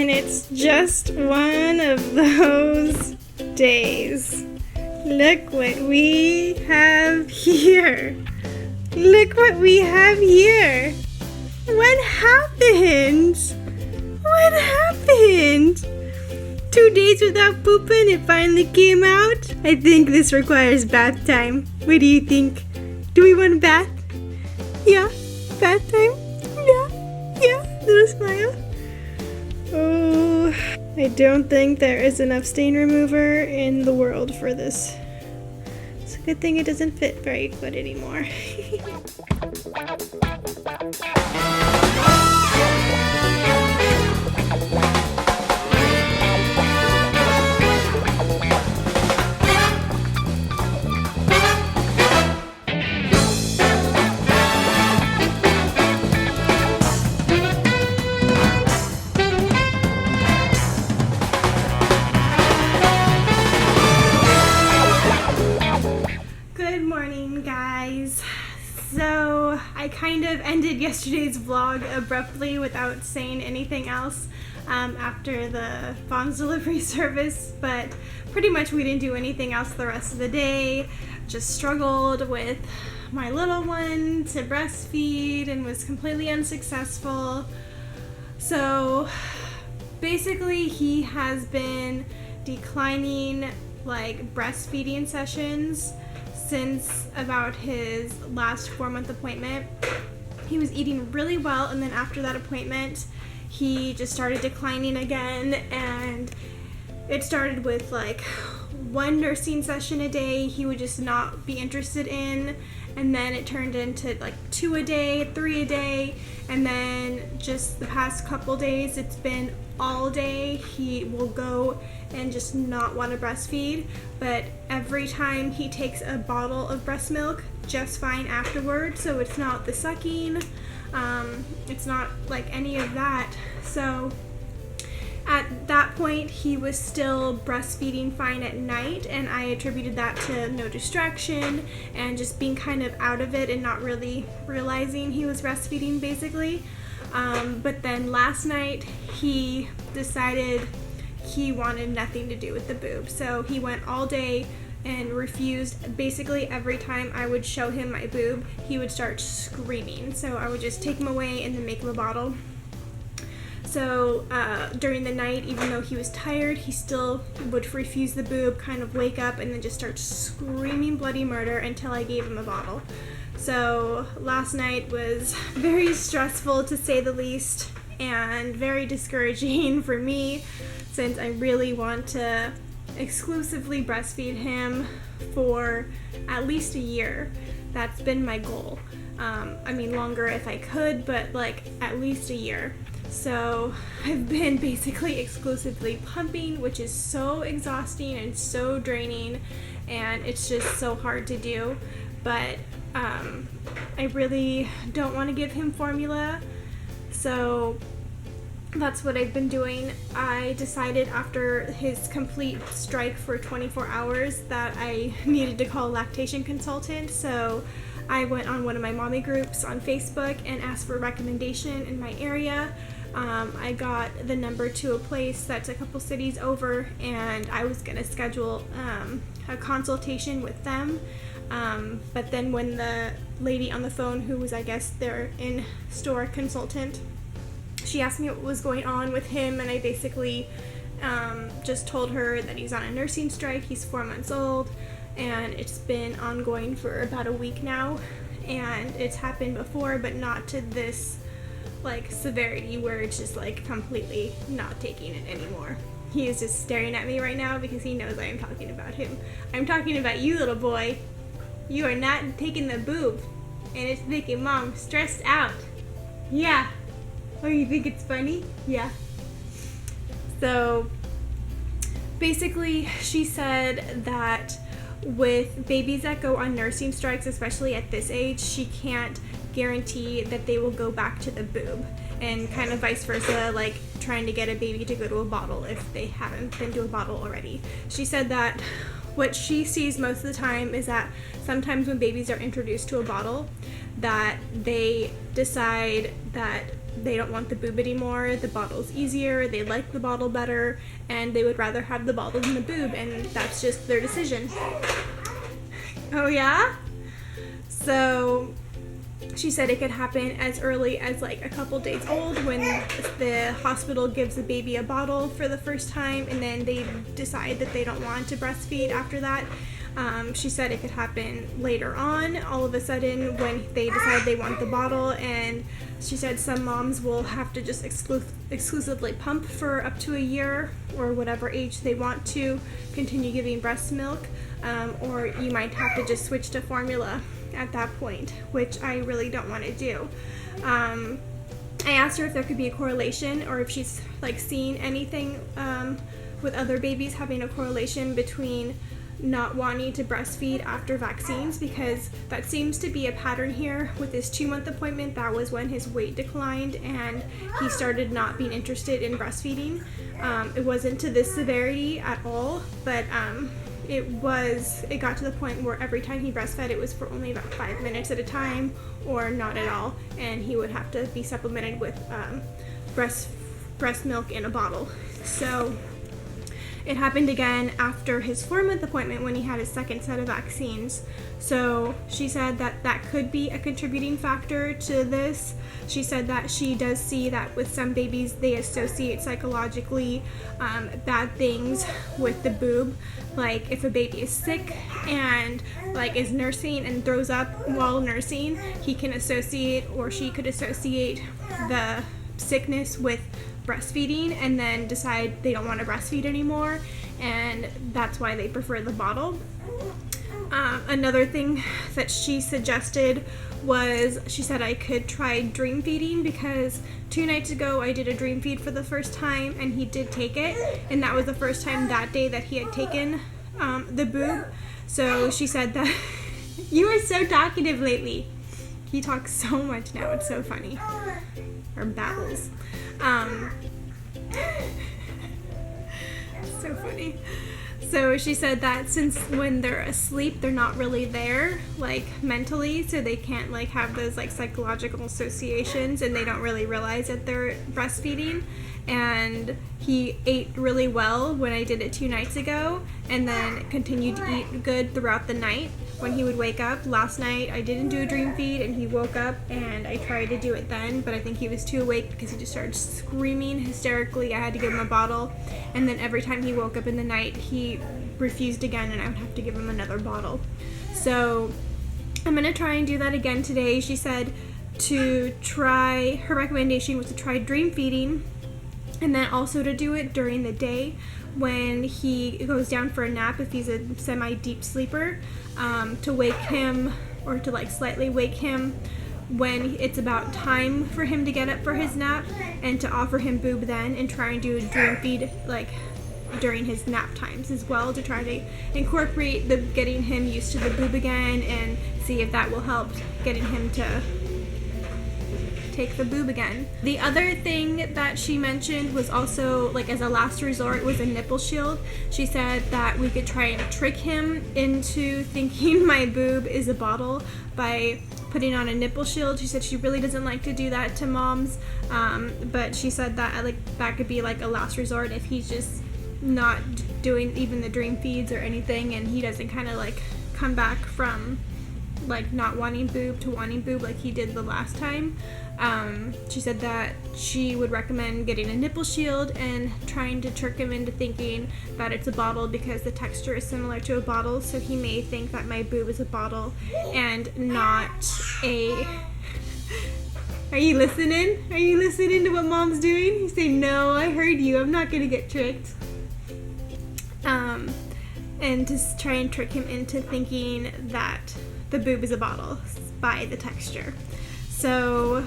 And it's just one of those days. Look what we have here. Look what we have here. What happened? What happened? 2 days without pooping, it finally came out. I think this requires bath time. What do you think? Do we want a bath? Yeah, bath time? Yeah, little smile. Oh, I don't think there is enough stain remover in the world for this. It's a good thing it doesn't fit very good anymore. So I kind of ended yesterday's vlog abruptly without saying anything else after the Fawn's delivery service, but pretty much we didn't do anything else the rest of the day. Just struggled with my little one to breastfeed and was completely unsuccessful. So basically he has been declining like breastfeeding sessions since about his last 4-month appointment. He was eating really well, and then after that appointment he just started declining again, and it started with like 1 nursing session a day he would just not be interested in, and then it turned into like 2 a day, 3 a day, and then just the past couple days it's been all day. He will go and just not want to breastfeed, but every time he takes a bottle of breast milk just fine afterward, so it's not the sucking, it's not like any of that. So at that point he was still breastfeeding fine at night, and I attributed that to no distraction and just being kind of out of it and not really realizing he was breastfeeding basically. But then last night he decided he wanted nothing to do with the boob, so he went all day and refused. Basically every time I would show him my boob he would start screaming, so I would just take him away and then make him a bottle. So during the night, even though he was tired, he still would refuse the boob, kind of wake up and then just start screaming bloody murder until I gave him a bottle. So last night was very stressful to say the least, and very discouraging for me, since I really want to exclusively breastfeed him for at least a year. That's been my goal. I mean longer if I could, but like at least a year. So I've been basically exclusively pumping, which is so exhausting and so draining, and it's just so hard to do. But I really don't want to give him formula, so that's what I've been doing. I decided after his complete strike for 24 hours that I needed to call a lactation consultant, so I went on one of my mommy groups on Facebook and asked for a recommendation in my area. I got the number to a place that's a couple cities over, and I was going to schedule a consultation with them. But then when the lady on the phone, who was I guess their in-store consultant, she asked me what was going on with him, and I basically just told her that he's on a nursing strike. He's 4 months old, and it's been ongoing for about a week now, and it's happened before, but not to this like severity where it's just like completely not taking it anymore. He is just staring at me right now because he knows I am talking about him. I'm talking about you, little boy. You are not taking the boob, and it's making mom stressed out. Yeah. Oh, you think it's funny? Yeah. So basically she said that with babies that go on nursing strikes, especially at this age, she can't guarantee that they will go back to the boob, and kind of vice versa, like trying to get a baby to go to a bottle if they haven't been to a bottle already. She said that what she sees most of the time is that sometimes when babies are introduced to a bottle, that they decide that they don't want the boob anymore. The bottle's easier, they like the bottle better, and they would rather have the bottle than the boob, and that's just their decision. Oh yeah? So she said it could happen as early as like a couple days old when the hospital gives the baby a bottle for the first time, and then they decide that they don't want to breastfeed after that. She said it could happen later on, all of a sudden, when they decide they want the bottle, and she said some moms will have to just exclusively pump for up to a year or whatever age they want to continue giving breast milk, or you might have to just switch to formula at that point, which I really don't want to do. I asked her if there could be a correlation, or if she's like seen anything with other babies having a correlation between not wanting to breastfeed after vaccines, because that seems to be a pattern here. With his 2-month appointment, that was when his weight declined and he started not being interested in breastfeeding. It wasn't to this severity at all, but it got to the point where every time he breastfed, it was for only about 5 minutes at a time or not at all, and he would have to be supplemented with breast milk in a bottle. So it happened again after his 4-month appointment when he had his second set of vaccines. So she said that that could be a contributing factor to this. She said that she does see that with some babies, they associate psychologically bad things with the boob. Like if a baby is sick and like is nursing and throws up while nursing, he can associate, or she could associate, the sickness with breastfeeding and then decide they don't want to breastfeed anymore, and that's why they prefer the bottle. Another thing that she suggested was, she said I could try dream feeding, because 2 nights ago I did a dream feed for the first time and he did take it, and that was the first time that day that he had taken the boob. So she said that you are so talkative lately. He talks so much now, it's so funny. Or babbles. So funny. So she said that since when they're asleep, they're not really there, like mentally, so they can't like have those like psychological associations, and they don't really realize that they're breastfeeding. And he ate really well when I did it 2 nights ago, and then continued to eat good throughout the night when he would wake up. Last night I didn't do a dream feed and he woke up, and I tried to do it then, but I think he was too awake because he just started screaming hysterically. I had to give him a bottle, and then every time he woke up in the night he refused again, and I would have to give him another bottle. So I'm gonna try and do that again today. She said her recommendation was to try dream feeding, and then also to do it during the day when he goes down for a nap, if he's a semi-deep sleeper, to wake him, or to like slightly wake him when it's about time for him to get up for his nap, and to offer him boob then, and try and do a dream feed like during his nap times as well, to try to incorporate the getting him used to the boob again, and see if that will help getting him to take the boob again. The other thing that she mentioned was also, like as a last resort, was a nipple shield. She said that we could try and trick him into thinking my boob is a bottle by putting on a nipple shield. She said she really doesn't like to do that to moms, but she said that that could be like a last resort if he's just not doing even the dream feeds or anything, and he doesn't kind of like come back from like not wanting boob to wanting boob like he did the last time. She said that she would recommend getting a nipple shield and trying to trick him into thinking that it's a bottle, because the texture is similar to a bottle, so he may think that my boob is a bottle and not a... Are you listening? Are you listening to what mom's doing? You say, no, I heard you, I'm not gonna get tricked. And to try and trick him into thinking that the boob is a bottle by the texture. So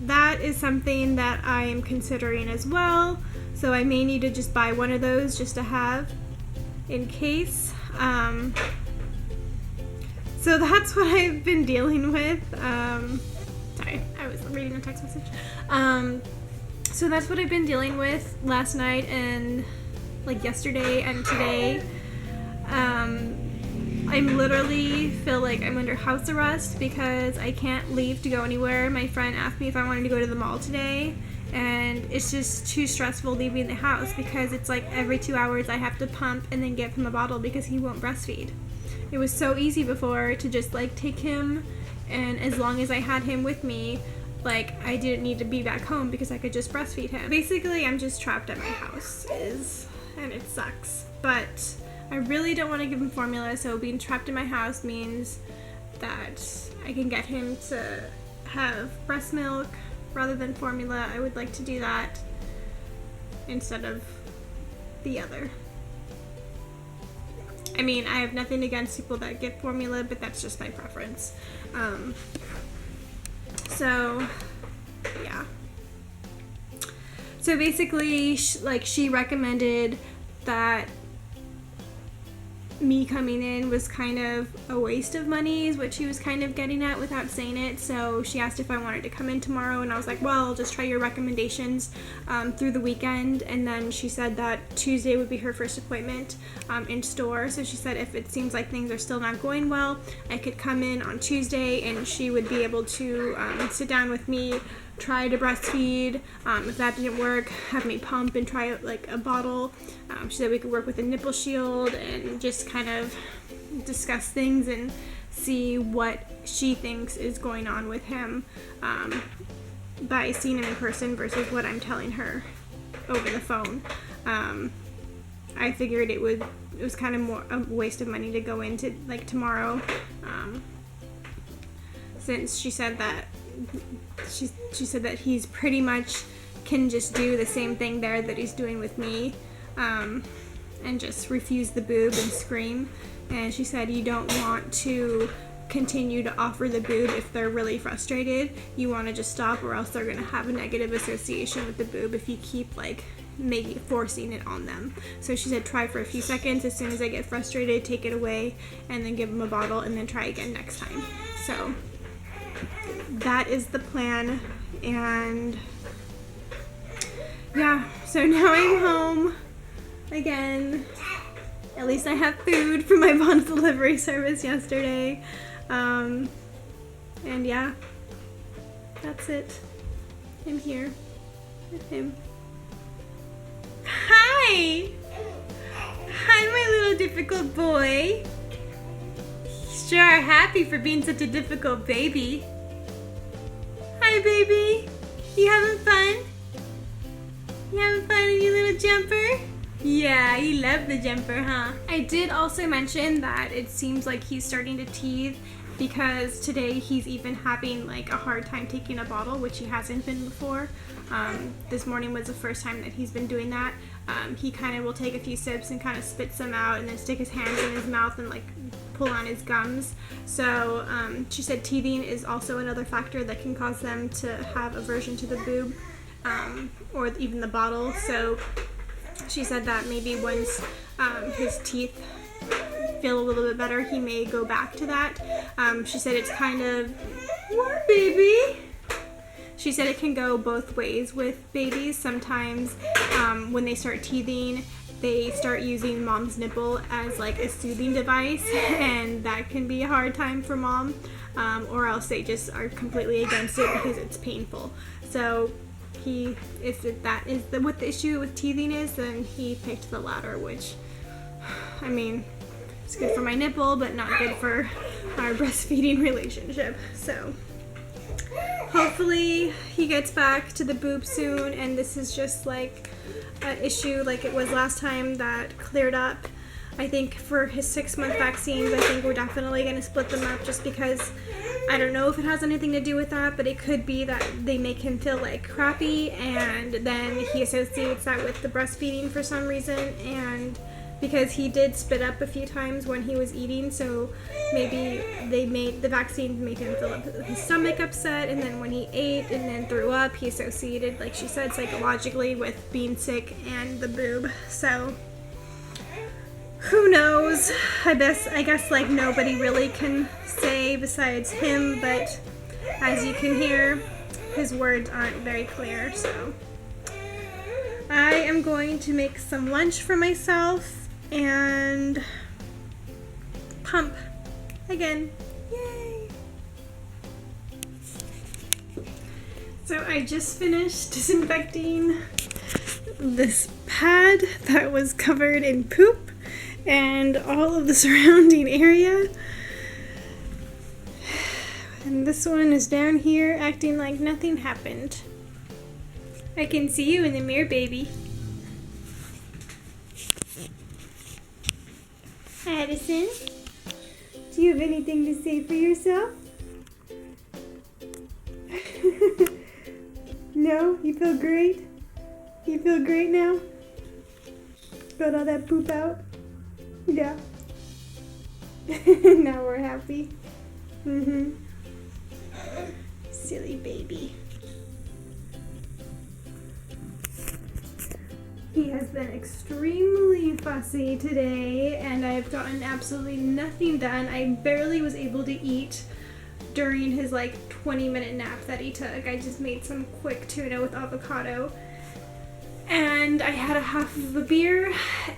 that is something that I am considering as well. So I may need to just buy one of those just to have in case. So that's what I've been dealing with. Sorry, I was reading a text message. So that's what I've been dealing with last night and like yesterday and today. I literally feel like I'm under house arrest because I can't leave to go anywhere. My friend asked me if I wanted to go to the mall today, and it's just too stressful leaving the house because it's like every 2 hours I have to pump and then give him a bottle because he won't breastfeed. It was so easy before to just like take him, and as long as I had him with me, like I didn't need to be back home because I could just breastfeed him. Basically, I'm just trapped at my house, and it sucks. But I really don't want to give him formula, so being trapped in my house means that I can get him to have breast milk rather than formula. I would like to do that instead of the other. I mean, I have nothing against people that get formula, but that's just my preference. So, yeah. So basically, she recommended that me coming in was kind of a waste of money, is what she was kind of getting at without saying it. So she asked if I wanted to come in tomorrow, and I was like, well, I'll just try your recommendations through the weekend. And then she said that Tuesday would be her first appointment in store. So she said if it seems like things are still not going well, I could come in on Tuesday and she would be able to sit down with me, try to breastfeed. If that didn't work, have me pump and try like a bottle. She said we could work with a nipple shield and just kind of discuss things and see what she thinks is going on with him by seeing him in person versus what I'm telling her over the phone. I figured it was kind of more a waste of money to go into like tomorrow, since she said that she said that he's pretty much can just do the same thing there that he's doing with me, and just refuse the boob and scream. And she said you don't want to continue to offer the boob if they're really frustrated. You want to just stop, or else they're going to have a negative association with the boob if you keep like forcing it on them. So she said try for a few seconds. As soon as I get frustrated, take it away and then give them a bottle and then try again next time. So that is the plan. And yeah, so now I'm home again. At least I have food from my Bond's delivery service yesterday. And yeah, that's it. I'm here with him. Hi! Hi, my little difficult boy. Sure are happy for being such a difficult baby. Hi, baby. You having fun? You having fun in your little jumper? Yeah, you love the jumper, huh? I did also mention that it seems like he's starting to teethe because today he's even having like a hard time taking a bottle, which he hasn't been before. This morning was the first time that he's been doing that. He kind of will take a few sips and kind of spits them out and then stick his hands in his mouth and like pull on his gums. So she said teething is also another factor that can cause them to have aversion to the boob, or even the bottle. So she said that maybe once his teeth feel a little bit better, he may go back to that. She said it's kind of, what, baby? She said it can go both ways with babies. Sometimes when they start teething, they start using mom's nipple as like a soothing device, and that can be a hard time for mom, or else they just are completely against it because it's painful. So if that is what the issue with teething is, then he picked the latter, which, I mean, it's good for my nipple, but not good for our breastfeeding relationship. So hopefully he gets back to the boob soon, and this is just like an issue like it was last time that cleared up. I think for his 6-month vaccines, I think we're definitely going to split them up, just because I don't know if it has anything to do with that, but it could be that they make him feel like crappy, and then he associates that with the breastfeeding for some reason. And because he did spit up a few times when he was eating, so maybe the vaccine made him feel his stomach upset, and then when he ate and then threw up, he associated, like she said, psychologically with being sick and the boob. So who knows? I guess like nobody really can say besides him, but as you can hear, his words aren't very clear. So I am going to make some lunch for myself and pump again. Yay! So I just finished disinfecting this pad that was covered in poop and all of the surrounding area. And this one is down here acting like nothing happened. I can see you in the mirror, baby. Addison, do you have anything to say for yourself? No? You feel great? You feel great now? Got all that poop out? Yeah. Now we're happy. Silly baby. He has been extremely fussy today, and I've gotten absolutely nothing done. I barely was able to eat during his 20-minute nap that he took. I just made some quick tuna with avocado, and I had a half of a beer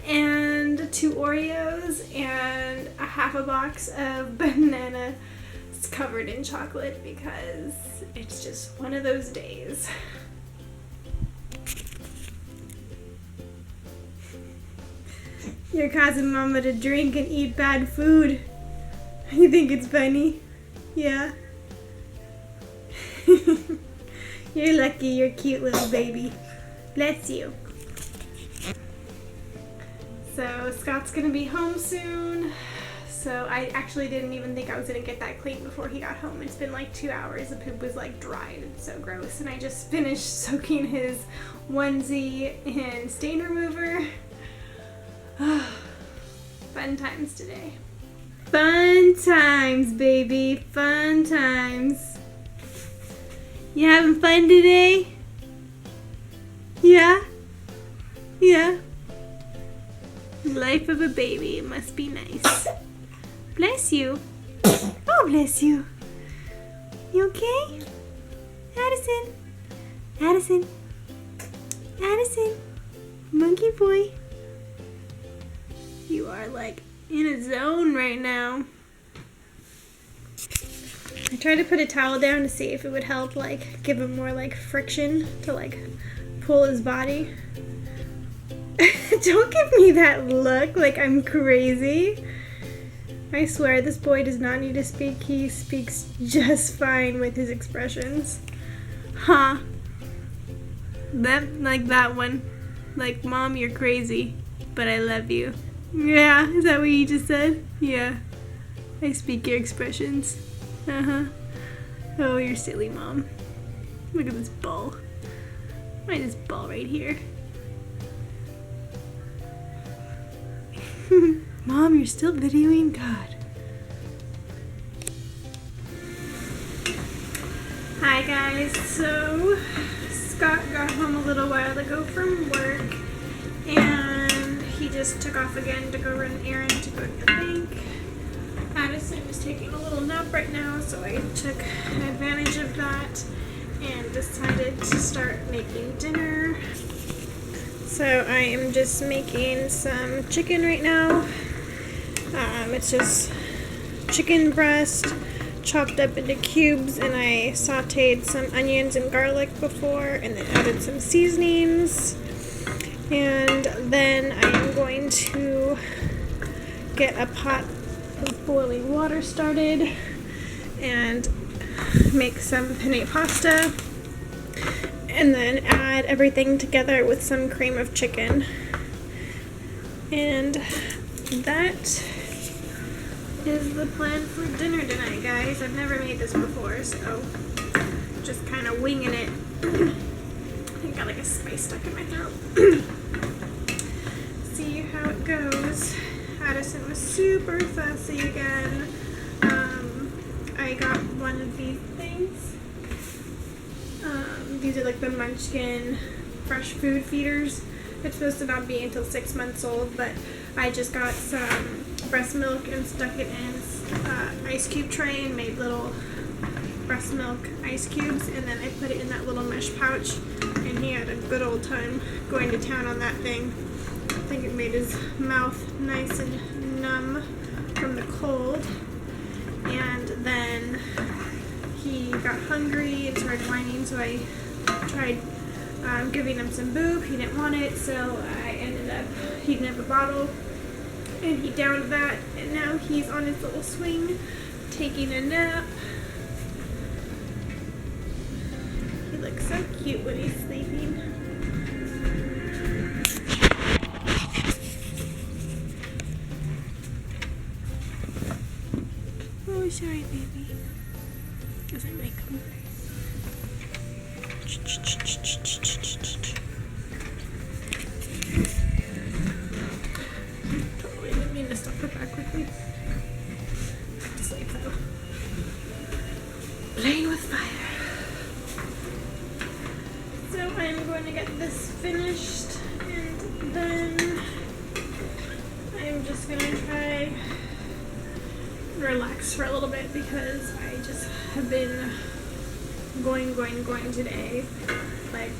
and 2 Oreos and a half a box of banana covered in chocolate because it's just one of those days. You're causing Mama to drink and eat bad food. You think it's funny? Yeah. You're lucky you're a cute little baby. Bless you. So Scott's gonna be home soon. So I actually didn't even think I was gonna get that clean before he got home. It's been 2 hours. The poop was dry and it's so gross. And I just finished soaking his onesie in stain remover. Fun times today. Fun times, baby. Fun times. You having fun today? Yeah? Yeah? Life of a baby. It must be nice. Bless you. Oh, bless you. You okay? Addison. Addison. Addison. Monkey boy. You are in a zone right now. I tried to put a towel down to see if it would help give him more friction to pull his body. Don't give me that look like I'm crazy. I swear this boy does not need to speak. He speaks just fine with his expressions. Huh. That one. Mom, you're crazy, but I love you. Yeah, is that what you just said? Yeah. I speak your expressions. Uh-huh. Oh, you're silly, Mom. Look at this ball. Look at this ball right here. Mom, you're still videoing? God. Hi, guys. So, Scott got home a little while ago from work, and he just took off again to go run an errand to go to the bank. Addison is taking a little nap right now, so I took advantage of that and decided to start making dinner. So I am just making some chicken right now. It's just chicken breast chopped up into cubes, and I sauteed some onions and garlic before and then added some seasonings. And then I'm going to get a pot of boiling water started and make some penne pasta, and then add everything together with some cream of chicken. And that is the plan for dinner tonight, guys. I've never made this before, so just kind of winging it. I got a spice stuck in my throat. See how it goes. Addison was super fussy again. I got one of these things. These are the Munchkin fresh food feeders. It's supposed to not be until 6 months old, but I just got some breast milk and stuck it in ice cube tray and made little breast milk ice cubes, and then I put it in that little mesh pouch, and he had a good old time going to town on that thing. I think it made his mouth nice and numb from the cold, and then he got hungry and started whining, so I tried giving him some boob. He didn't want it, so I ended up heating up a bottle, and he downed that, and now he's on his little swing taking a nap. He looks so cute when he's sleeping. Oh, sorry, baby. Doesn't make him. Totally didn't mean to stop her back quickly. Just like so. Playing with fire. So I'm going to get this finished, and then I'm just going to try relax for a little bit because I just have been going today, like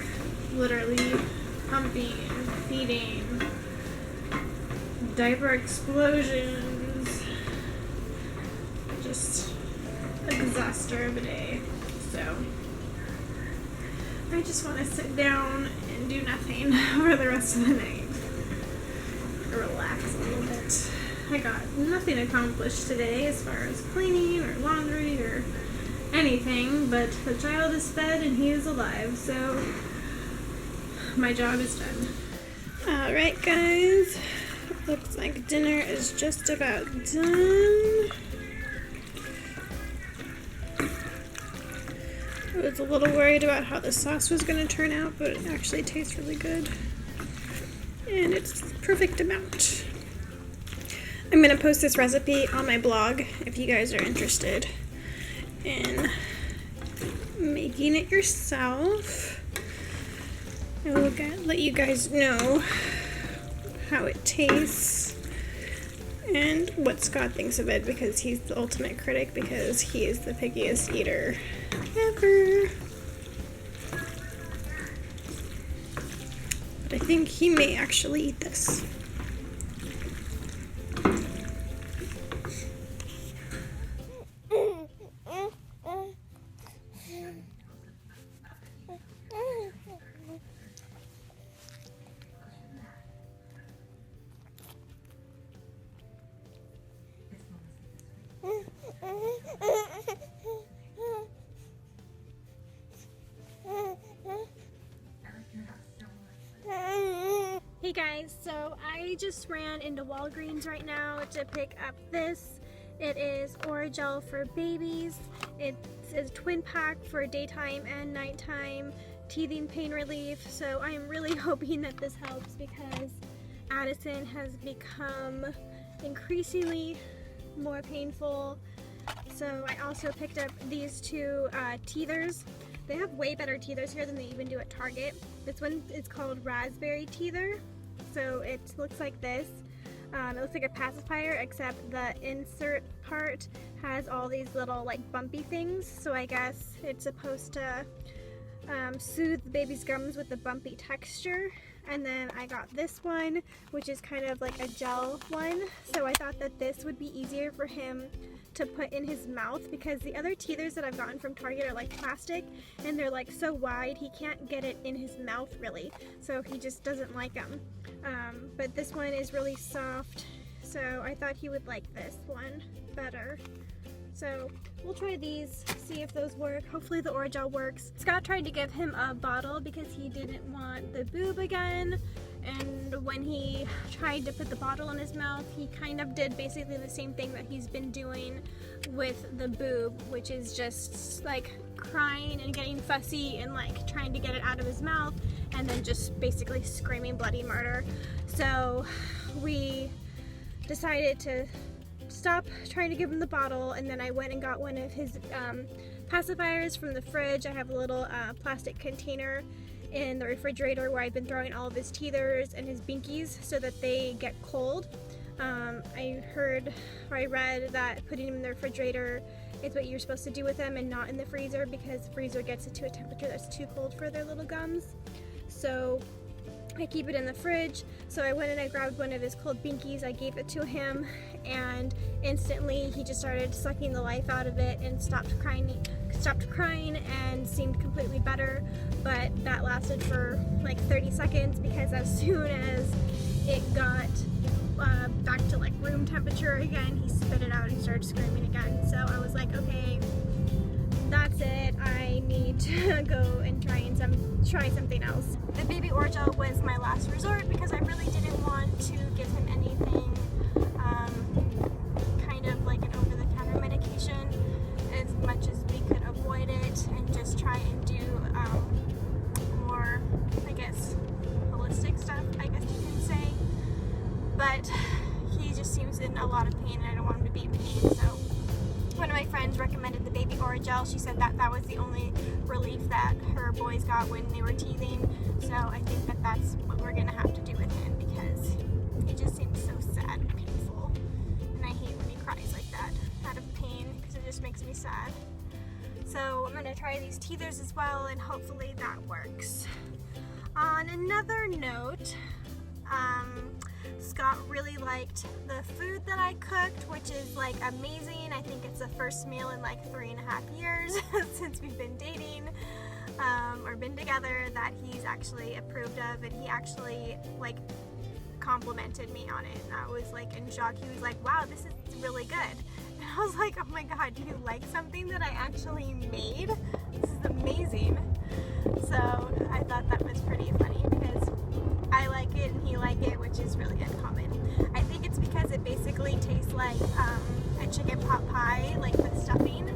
literally pumping, feeding, diaper explosions, just a disaster of a day. So I just want to sit down and do nothing for the rest of the night, relax a little bit. I got nothing accomplished today as far as cleaning or laundry or anything, but the child is fed and he is alive, so my job is done. Alright guys, looks like dinner is just about done. I was a little worried about how the sauce was going to turn out, but it actually tastes really good. And it's the perfect amount. I'm going to post this recipe on my blog if you guys are interested in making it yourself. I will let you guys know how it tastes and what Scott thinks of it, because he's the ultimate critic, because he is the pickiest eater ever. But I think he may actually eat this. Hey guys, so I just ran into Walgreens right now to pick up this. It is Orajel for babies. It's a twin pack for daytime and nighttime teething pain relief. So I am really hoping that this helps, because Addison has become increasingly more painful. So I also picked up these two teethers. They have way better teethers here than they even do at Target. This one is called Raspberry Teether. So it looks like this. It looks like a pacifier, except the insert part has all these little like bumpy things. So I guess it's supposed to soothe the baby's gums with the bumpy texture. And then I got this one, which is kind of like a gel one. So I thought that this would be easier for him to put in his mouth, because the other teethers that I've gotten from Target are like plastic and they're like so wide he can't get it in his mouth really, so he just doesn't like them. But this one is really soft, so I thought he would like this one better. So we'll try these, see if those work. Hopefully the Orajel works. Scott tried to give him a bottle because he didn't want the boob again. And when he tried to put the bottle in his mouth, he kind of did basically the same thing that he's been doing with the boob, which is just like crying and getting fussy and like trying to get it out of his mouth, and then just basically screaming bloody murder. So we decided to stop trying to give him the bottle, and then I went and got one of his pacifiers from the fridge. I have a little plastic container in the refrigerator where I've been throwing all of his teethers and his binkies so that they get cold. I read that putting them in the refrigerator is what you're supposed to do with them, and not in the freezer, because the freezer gets it to a temperature that's too cold for their little gums. So I keep it in the fridge. So I went and I grabbed one of his cold binkies, I gave it to him, and instantly he just started sucking the life out of it and stopped crying and seemed completely better. But that lasted for like 30 seconds because as soon as it got back to like room temperature again, he spit it out and started screaming again. So I was like, okay, that's it. I need to go and try something else. The baby Orajel was my last resort because I really didn't want to give him anything kind of like an over-the-counter medication, as much as we could avoid it, and just try and do more, I guess, holistic stuff, I guess you can say. But he just seems in a lot of pain and I don't want him to be in pain, so one of my friends recommended the baby Orajel. She said that that was the only relief that her boys got when they were teething. So I think that that's what we're gonna have to do with him because he just seems so sad and painful. And I hate when he cries like that out of pain because it just makes me sad. So I'm gonna try these teethers as well and hopefully that works. On another note, Scott really liked the food that I cooked, which is like amazing. I think it's the first meal in like 3.5 years since we've been dating or been together that he's actually approved of, and he actually like complimented me on it. And I was like in shock. He was like, wow, this is really good. And I was like, oh my god, do you like something that I actually made? This is amazing. So I thought that was pretty funny because I like it and he liked it, which is really uncommon. I think it's because it basically tastes like a chicken pot pie, like the stuffing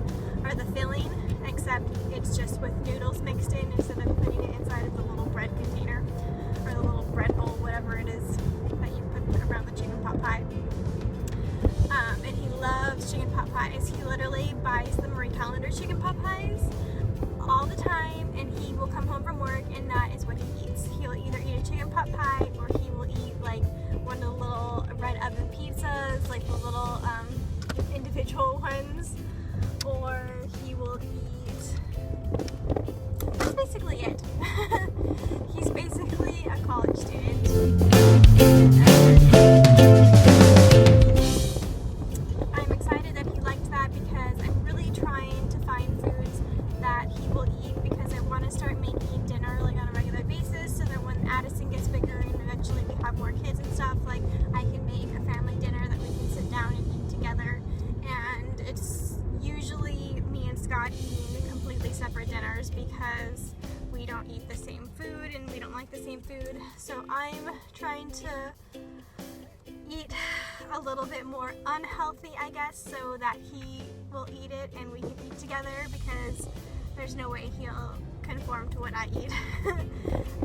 or the filling, except it's just with noodles mixed in instead of putting it inside of the little bread container or the little bread bowl, whatever it is that you put around the chicken pot pie. And he loves chicken pot pies. He literally buys the Marie Callender chicken pot pies all the time, and he will come home from work and that is what he eats. He'll either eat a chicken pot pie or he will eat like one of the little red oven pizzas, like the little individual ones, or he will eat, that's basically it. He's basically a college student. I'm excited that he liked that because I'm really trying to find foods that he will eat because I want to start making dinner like on a regular basis so that when Addison gets bigger and eventually we have more kids and stuff, like I can make a family dinner that we can sit down and eat together. And it's usually me and Scott eating completely separate dinners because we don't eat the same food and we don't like the same food. So I'm trying to eat a little bit more unhealthy, I guess, so that he will eat it and we can eat together because there's no way he'll conform to what I eat.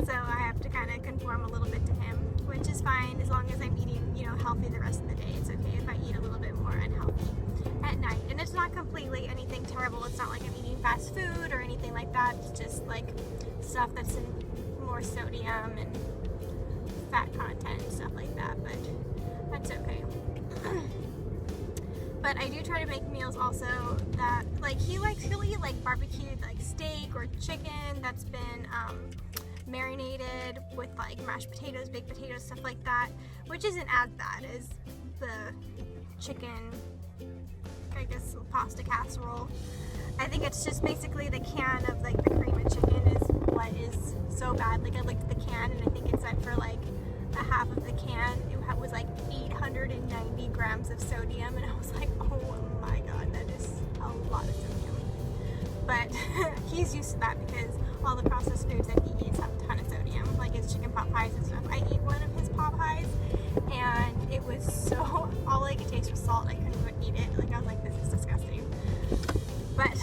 So I have to kind of conform a little bit to him, which is fine as long as I'm eating, healthy the rest of the day. It's okay if I eat a little bit more unhealthy at night. And it's not completely anything terrible. It's not like I'm eating fast food or anything like that. It's just like stuff that's in more sodium and fat content, stuff like that, but that's okay. But I do try to make meals also that, like, he'll eat like barbecued like steak or chicken that's been marinated with like mashed potatoes, baked potatoes, stuff like that, which isn't as bad as the chicken, I guess, pasta casserole. I think it's just basically the can of like the cream of chicken is what is so bad. Like I looked at the can and I think it said for like a half of the can it was like 890 grams of sodium, and I was like, oh my god, that is a lot of sodium. But he's used to that because all the processed foods that he eats have a ton of sodium, like his chicken pot pies and stuff. I ate one of his pot pies and it was so, all I could taste was salt. I couldn't even eat it. Like I was like, this is disgusting. But